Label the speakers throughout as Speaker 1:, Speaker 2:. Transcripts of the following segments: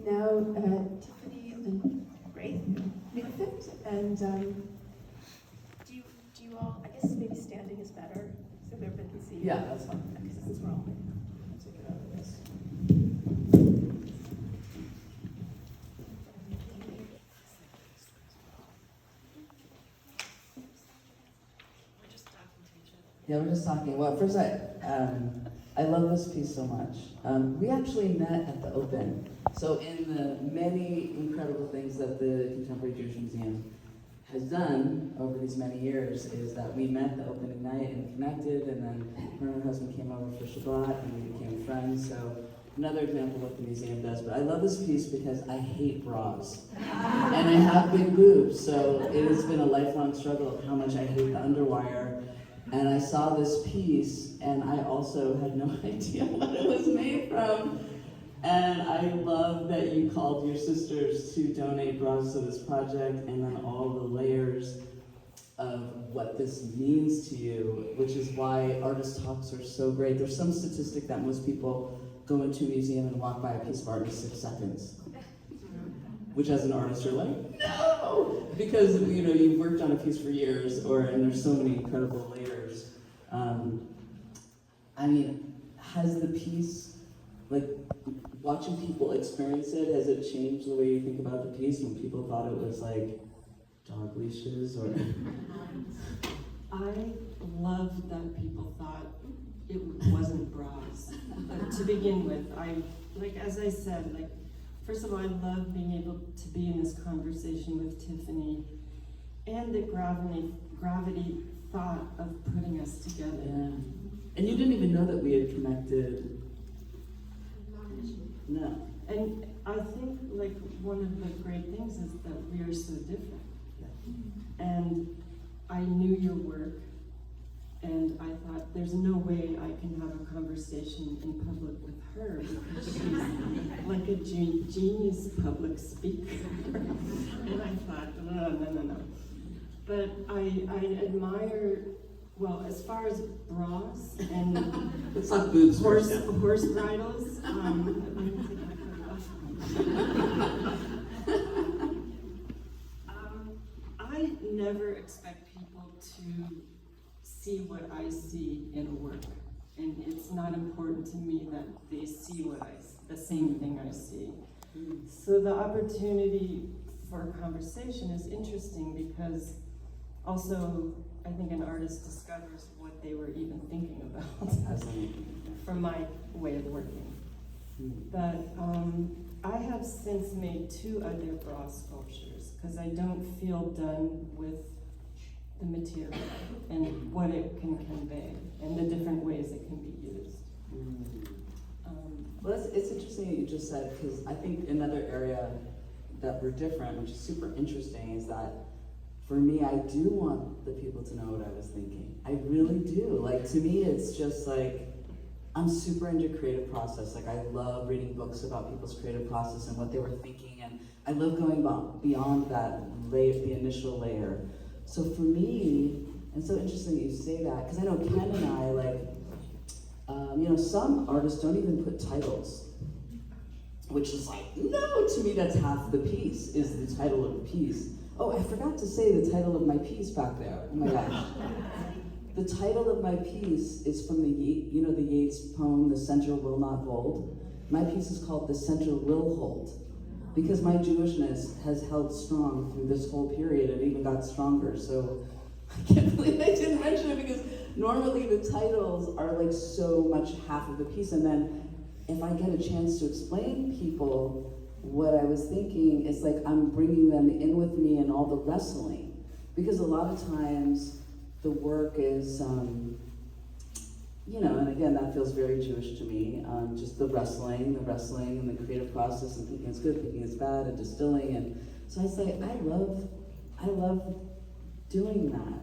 Speaker 1: now Tiffany and Grace Benefit, and do you all? I guess maybe standing is better, so everybody can see.
Speaker 2: Yeah, that's fine.
Speaker 1: Because since we're all.
Speaker 2: Take it out of this. Yeah, we're just talking. Well, first, I love this piece so much. We actually met at the Open. So in the many incredible things that the Contemporary Jewish Museum has done over these many years is that we met the opening night and connected, and then her and her husband came over for Shabbat and we became friends. So another example of what the museum does. But I love this piece because I hate bras. And I have big boobs, so it has been a lifelong struggle of how much I hate the underwire. And I saw this piece, and I also had no idea what it was made from. And I love that you called your sisters to donate bras to this project, and then all the layers of what this means to you, which is why artist talks are so great. There's some statistic that most people go into a museum and walk by a piece of art in 6 seconds. Which as an artist you're like, no! Because you've worked on a piece for years, and there's so many incredible layers. Has the piece, watching people experience it, has it changed the way you think about the piece when people thought it was like dog leashes or?
Speaker 3: I loved that people thought it wasn't bras. To begin with, as I said, first of all, I love being able to be in this conversation with Tiffany, and that gravity thought of putting us together.
Speaker 2: Yeah. And you didn't even know that we had connected. No.
Speaker 3: And I think one of the great things is that we are so different.
Speaker 2: Yeah.
Speaker 3: And I knew your work, and I thought there's no way I can have a conversation in public with her because she's like a genius public speaker. And I thought, no. But I admire, well, as far as bras and
Speaker 2: It's not boobs
Speaker 3: horse
Speaker 2: first,
Speaker 3: bridles, I never expect people to see what I see in a work, and it's not important to me that they see the same thing I see. So the opportunity for a conversation is interesting because also I think an artist discovers what they were even thinking about from my way of working. But I have since made 2 other bra sculptures because I don't feel done with the material and what it can convey and the different ways it can be used.
Speaker 2: Well, it's interesting that you just said, because I think another area that we're different, which is super interesting, is that for me, I do want the people to know what I was thinking. I really do. To me, it's just I'm super into creative process. I love reading books about people's creative process and what they were thinking, and I love going beyond that the initial layer. So for me, and so interesting that you say that, because I know Ken and I, some artists don't even put titles, which is no, to me that's half the piece, is the title of the piece. Oh, I forgot to say the title of my piece back there. Oh my gosh. The title of my piece is from the Yeats poem, "The Center Will Not Hold." My piece is called "The Center Will Hold," because my Jewishness has held strong through this whole period and even got stronger. So I can't believe I didn't mention it, because normally the titles are so much half of the piece, and then if I get a chance to explain people what I was thinking, it's I'm bringing them in with me in all the wrestling, because a lot of times the work is, and again, that feels very Jewish to me, just the wrestling and the creative process, and thinking it's good, thinking it's bad, and distilling, and so I say, I love doing that.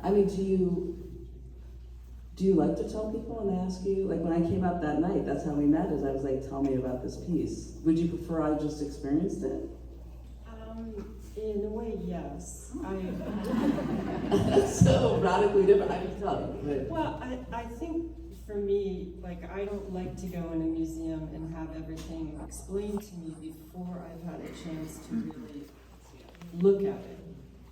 Speaker 2: Do you like to tell people when they ask you, when I came out that night, that's how we met, is I was tell me about this piece. Would you prefer I just experienced it?
Speaker 3: In a way, yes.
Speaker 2: That's so radically different, I can tell you.
Speaker 3: Well, I think for me, like, I don't like to go in a museum and have everything explained to me before I've had a chance to really look at it.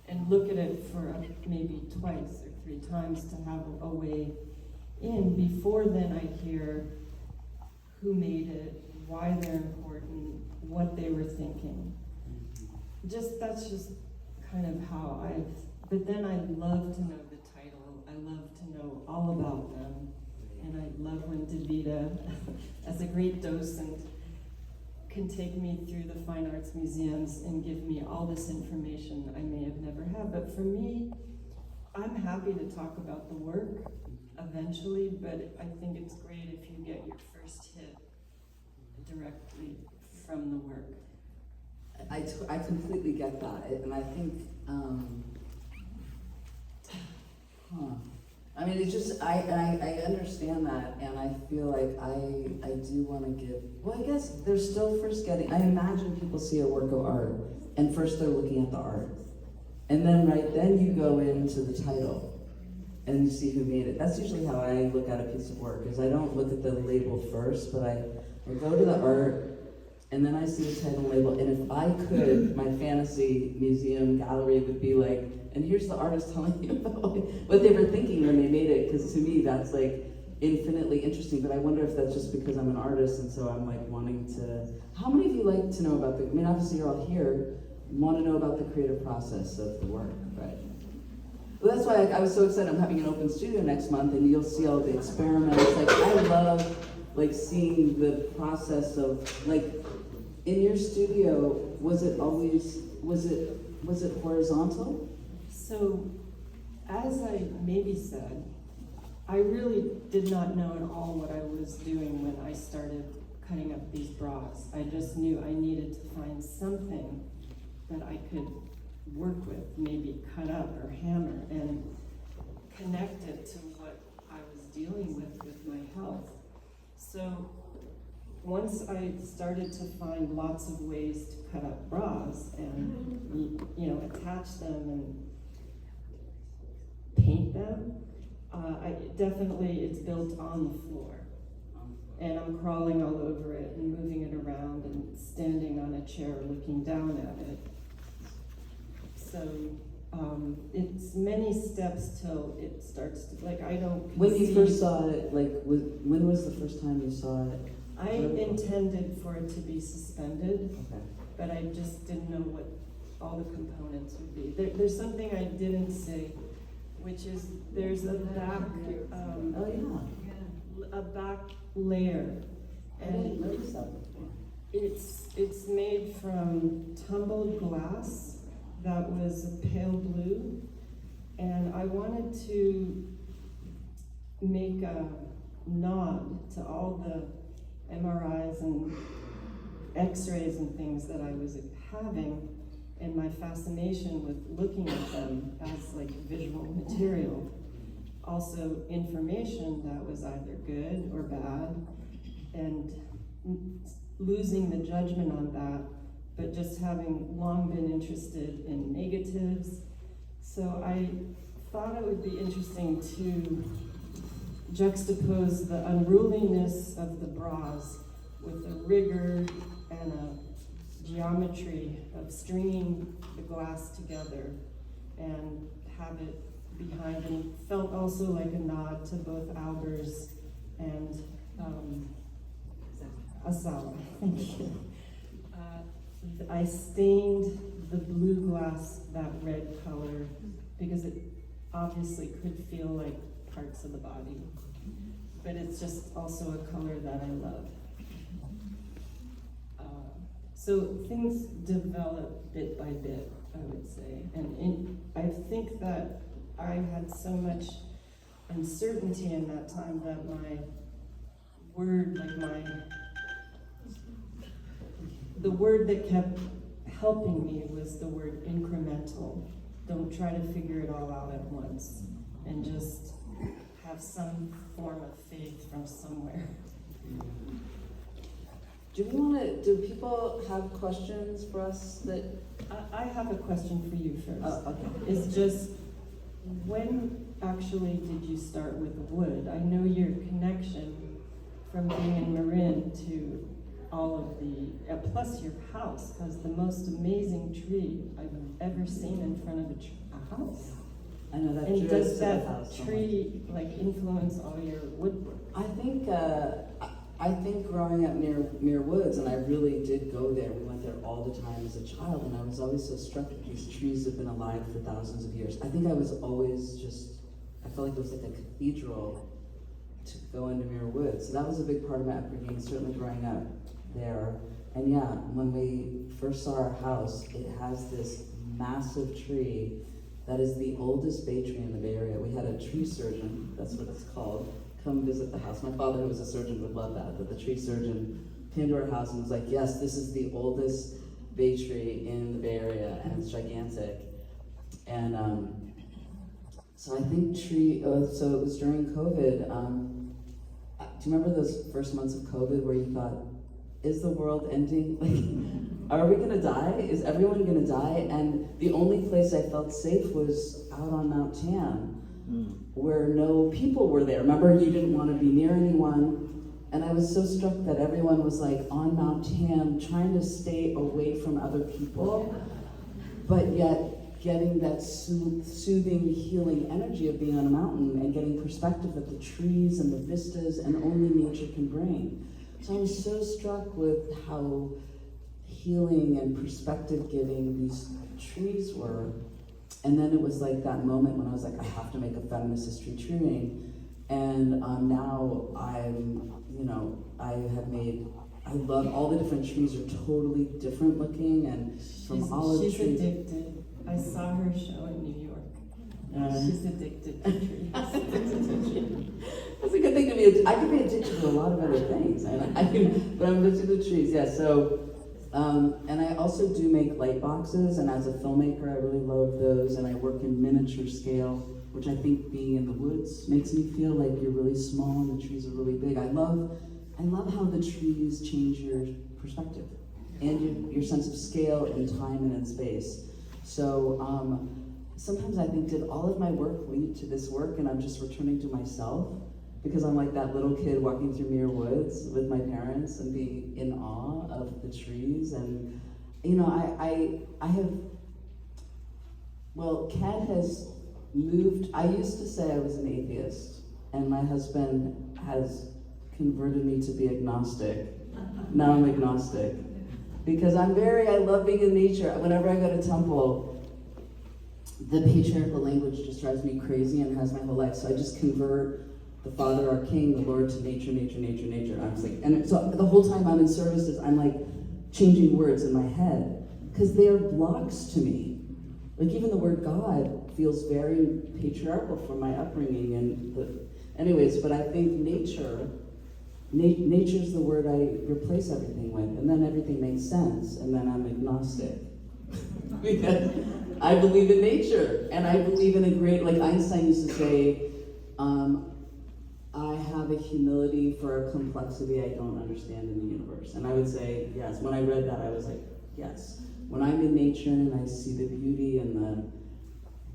Speaker 3: And look at it for maybe twice or 3 times to have a way in. Before then I hear who made it, why they're important, what they were thinking. That's just kind of how but then I love to know the title. I love to know all about them. And I love when Davida, as a great docent, can take me through the fine arts museums and give me all this information I may have never had. But for me, I'm happy to talk about the work eventually, but I think it's great if you get your first hit directly from the work.
Speaker 2: I completely get that, and I think, I mean, it's just, I understand that, and I feel like I do want to give, well, I guess they're still first getting, I imagine people see a work of art, and first they're looking at the art. And then, then you go into the title, and you see who made it. That's usually how I look at a piece of work, is I don't look at the label first, but I go to the art, and then I see the title and label, and if I could, my fantasy museum gallery would be like, and here's the artist telling you about what they were thinking when they made it, because to me that's like infinitely interesting, but I wonder if that's just because I'm an artist and so I'm like wanting to, how many of you like to know about I mean obviously you're all here, want to know about the creative process of the work, right? Well, that's why I was so excited. I'm having an open studio next month and you'll see all the experiments. Like I love like seeing the process of like, in your studio, was it horizontal?
Speaker 3: So, as I maybe said, I really did not know at all what I was doing when I started cutting up these bras. I just knew I needed to find something that I could work with, maybe cut up or hammer, and connect it to what I was dealing with my health. So, once I started to find lots of ways to cut up bras and attach them and paint them, it's built on the floor. And I'm crawling all over it and moving it around and standing on a chair looking down at it. So it's many steps till it starts to, like, I don't
Speaker 2: When you first saw it, like, when was the first time you saw it?
Speaker 3: I intended for it to be suspended,
Speaker 2: okay.
Speaker 3: But I just didn't know what all the components would be. There's something I didn't say, which is there's a back, a back layer, and it's made from tumbled glass that was a pale blue, and I wanted to make a nod to all the MRIs and X-rays and things that I was having, and my fascination with looking at them as like visual material. Also information that was either good or bad, and losing the judgment on that, but just having long been interested in negatives. So I thought it would be interesting to juxtapose the unruliness of the bras with the rigor and a geometry of stringing the glass together and have it behind, and felt also like a nod to both Albers and Asawa. Thank you. I stained the blue glass that red color because it obviously could feel like parts of the body, but it's just also a color that I love. So things develop bit by bit, I would say, and I think that I had so much uncertainty in that time that my word, the word that kept helping me was the word incremental. Don't try to figure it all out at once, and just have some form of faith from somewhere.
Speaker 2: Do people have questions for us that?
Speaker 3: I have a question for you first.
Speaker 2: Okay.
Speaker 3: It's just, when actually did you start with wood? I know your connection from being in Marin to all of the, plus your house, because the most amazing tree I've ever seen in front of a house.
Speaker 2: I know that
Speaker 3: And
Speaker 2: drew us
Speaker 3: does
Speaker 2: to the
Speaker 3: that
Speaker 2: house so much.
Speaker 3: tree like influence all your woodwork?
Speaker 2: I think growing up near woods, and I really did go there. We went there all the time as a child, and I was always so struck that these trees have been alive for thousands of years. I think I was always I felt like it was like a cathedral to go into Muir Woods. So that was a big part of my upbringing, certainly growing up there. And yeah, when we first saw our house, it has this massive tree that is the oldest bay tree in the Bay Area. We had a tree surgeon, that's what it's called, come visit the house. My father, who was a surgeon, would love that the tree surgeon came to our house and was like, yes, this is the oldest bay tree in the Bay Area, and it's gigantic. And so I think so it was during COVID. Do you remember those first months of COVID where you thought, is the world ending? Like, are we gonna die? Is everyone gonna die? And the only place I felt safe was out on Mount Tam, where no people were there. Remember, you didn't want to be near anyone. And I was so struck that everyone was like on Mount Tam, trying to stay away from other people, but yet getting that soothing, healing energy of being on a mountain and getting perspective of the trees and the vistas and only nature can bring. So I was so struck with how healing and perspective giving these trees were. And then it was like that moment when I was like, I have to make a feminist history tree ring. And now I love all the different trees are totally different looking, and from olive trees.
Speaker 3: She's addicted. I saw her show in New York. She's addicted to trees.
Speaker 2: That's a good thing to be. I could be addicted to a lot of other things, but I'm addicted to trees. Yeah. So, and I also do make light boxes, and as a filmmaker, I really love those. And I work in miniature scale, which I think being in the woods makes me feel like you're really small and the trees are really big. I love how the trees change your perspective and your sense of scale and time and in space. So sometimes I think, did all of my work lead to this work and I'm just returning to myself? Because I'm like that little kid walking through Muir Woods with my parents and being in awe of the trees. And, Kat has moved. I used to say I was an atheist, and my husband has converted me to be agnostic. Now I'm agnostic. Because I love being in nature. Whenever I go to temple, the patriarchal language just drives me crazy and has my whole life. So I just convert the Father, our King, the Lord to nature, nature, nature, nature. And I was like, and so the whole time I'm in services, I'm like changing words in my head because they are blocks to me. Like even the word God feels very patriarchal from my upbringing. But I think nature's the word I replace everything with, and then everything makes sense, and then I'm agnostic. Because I believe in nature, and I believe in like Einstein used to say, I have a humility for a complexity I don't understand in the universe. And I would say, yes, when I read that, I was like, yes. When I'm in nature and I see the beauty and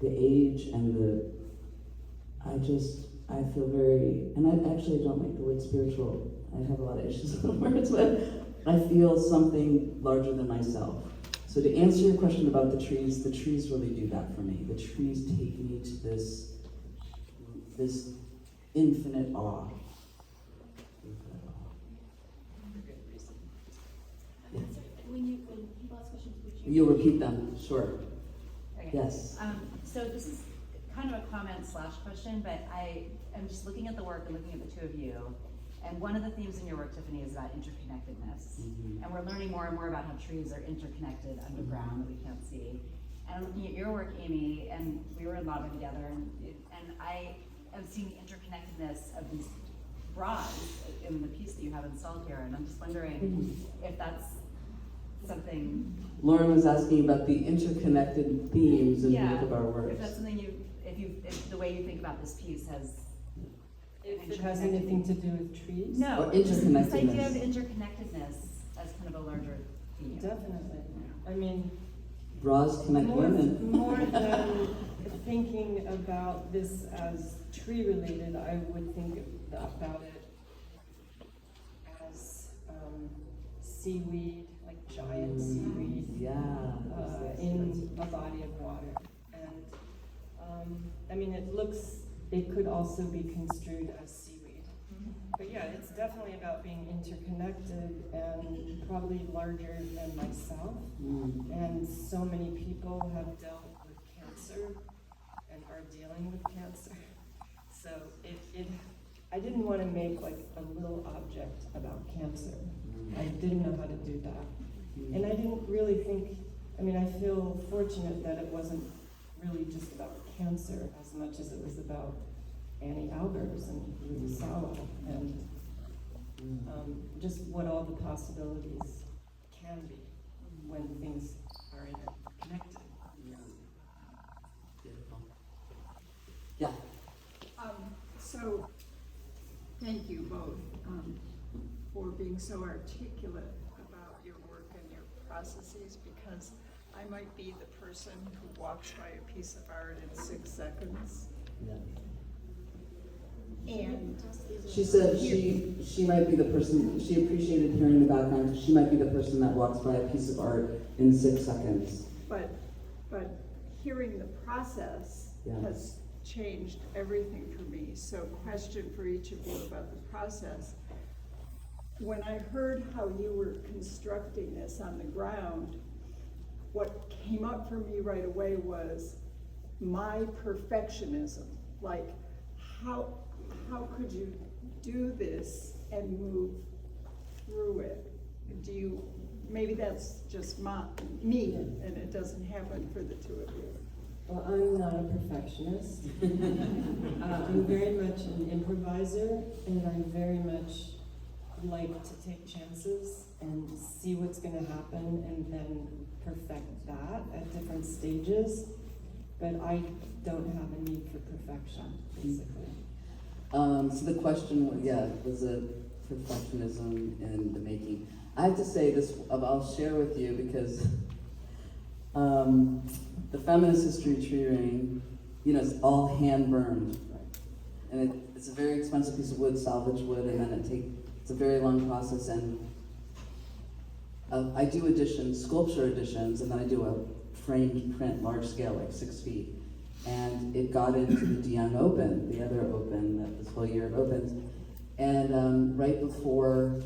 Speaker 2: the age and I feel very, and I actually don't like the word spiritual. I have a lot of issues with words, but I feel something larger than myself. So to answer your question about the trees really do that for me. The trees take me to this infinite awe. Yeah.
Speaker 1: When people ask questions, would you?
Speaker 2: You'll repeat them, sure.
Speaker 4: Okay.
Speaker 2: Yes.
Speaker 4: So this is kind of a comment/question, but I am just looking at the work and looking at the two of you. And one of the themes in your work, Tiffany, is about interconnectedness. Mm-hmm. And we're learning more and more about how trees are interconnected underground that we can't see. And I'm looking at your work, Amy, and we were in Lava together, and I am seeing the interconnectedness of these rods in the piece that you have installed here. And I'm just wondering if that's something.
Speaker 2: Lauren was asking about the interconnected themes in both of our works.
Speaker 4: If that's something if the way you think about this piece has.
Speaker 3: If it has anything to do with trees?
Speaker 4: No,
Speaker 2: or
Speaker 4: this idea of
Speaker 2: interconnectedness
Speaker 4: interconnectedness as kind of a larger theme.
Speaker 3: Definitely. I mean,
Speaker 2: bras connect women.
Speaker 3: More than thinking about this as tree related, I would think about it as seaweed, like giant seaweed in a body of water. And I mean, it could also be construed as seaweed. But yeah, it's definitely about being interconnected and probably larger than myself. And so many people have dealt with cancer and are dealing with cancer. So I didn't want to make like a little object about cancer. I didn't know how to do that. And I didn't really think, I mean, I feel fortunate that it wasn't really just about cancer as much as it was about Annie Albers and Ruby Sala and just what all the possibilities can be when things are interconnected.
Speaker 2: Beautiful. Yeah.
Speaker 5: So, thank you both for being so articulate about your work and your processes, because I might be the person who walks by a piece of art in 6 seconds.
Speaker 2: Yeah.
Speaker 5: And
Speaker 2: She said she might be the person, she appreciated hearing the background, because she might be the person that walks by a piece of art in 6 seconds.
Speaker 5: but hearing the process has changed everything for me. So, question for each of you about the process. When I heard how you were constructing this on the ground, what came up for me right away was my perfectionism. Like, how could you do this and move through it? Maybe that's just me, and it doesn't happen for the two of you.
Speaker 3: Well, I'm not a perfectionist. I'm very much an improviser, and I very much like to take chances and see what's going to happen and then perfect that at different stages. But I don't have a need for perfection, basically.
Speaker 2: So the question, was a perfectionism in the making. I have to say this, I'll share with you because the feminist history tree ring, it's all hand burned. And it's a very expensive piece of wood, salvage wood, and then it's a very long process. And I do sculpture editions, and then I do a framed print, large scale, like 6 feet. And it got into the DeYoung Open, the other open, this whole year of opens. And right before,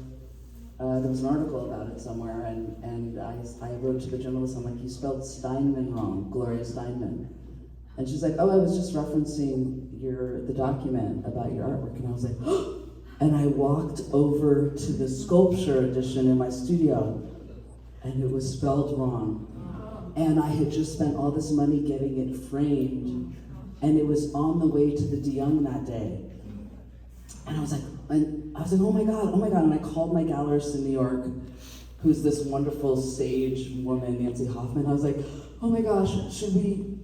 Speaker 2: there was an article about it somewhere, and I wrote to the journalist, I'm like, you spelled Steinman wrong, Gloria Steinman. And she's like, oh, I was just referencing the document about your artwork. And I was like, oh! And I walked over to the sculpture edition in my studio, and it was spelled wrong. And I had just spent all this money getting it framed, and it was on the way to the DeYoung that day. And I was like, oh my God. And I called my gallerist in New York, who's this wonderful sage woman, Nancy Hoffman. I was like, oh my gosh, should we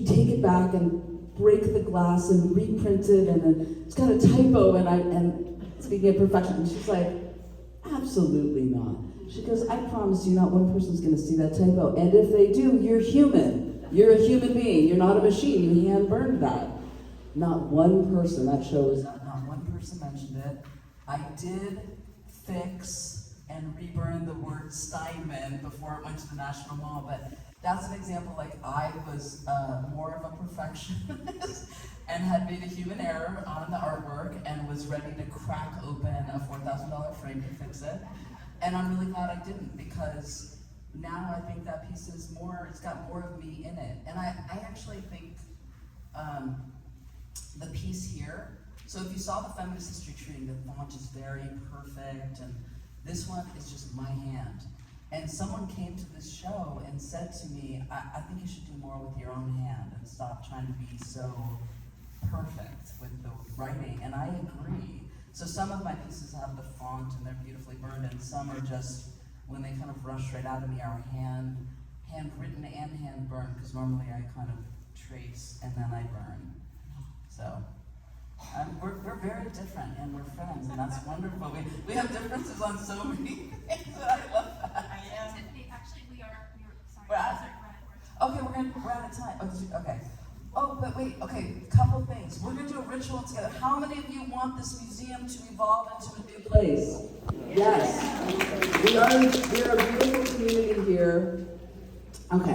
Speaker 2: take it back and break the glass and reprint it? And then it's got a typo, and speaking of perfection, and she's like, absolutely not. She goes, I promise you, not one person's gonna see that typo. And if they do, you're human. You're a human being. You're not a machine. You hand burned that. Not one person, that shows, not one person mentioned it. I did fix and reburn the word Steinman before it went to the National Mall, but that's an example, like I was more of a perfectionist and had made a human error on the artwork and was ready to crack open a $4,000 frame to fix it. And I'm really glad I didn't, because now I think that piece is it's got more of me in it. And I actually think the piece here, so if you saw the feminist history tree, the font is very perfect, and this one is just my hand. And someone came to this show and said to me, I think you should do more with your own hand and stop trying to be so perfect with the writing, and I agree. So some of my pieces have the font and they're beautifully burned, and some are just, when they kind of rush right out of me, are handwritten and hand burned, because normally I kind of trace and then I burn. So we're very different, and we're friends, and that's wonderful. We have differences on so many things, and I love that.
Speaker 6: Tiffany, actually, we are sorry.
Speaker 2: We're
Speaker 6: Sorry,
Speaker 2: Okay. Oh, but wait, okay, couple things. We're gonna do a ritual together. How many of you want this museum to evolve into a new place? Yes. We are a beautiful community here. Okay,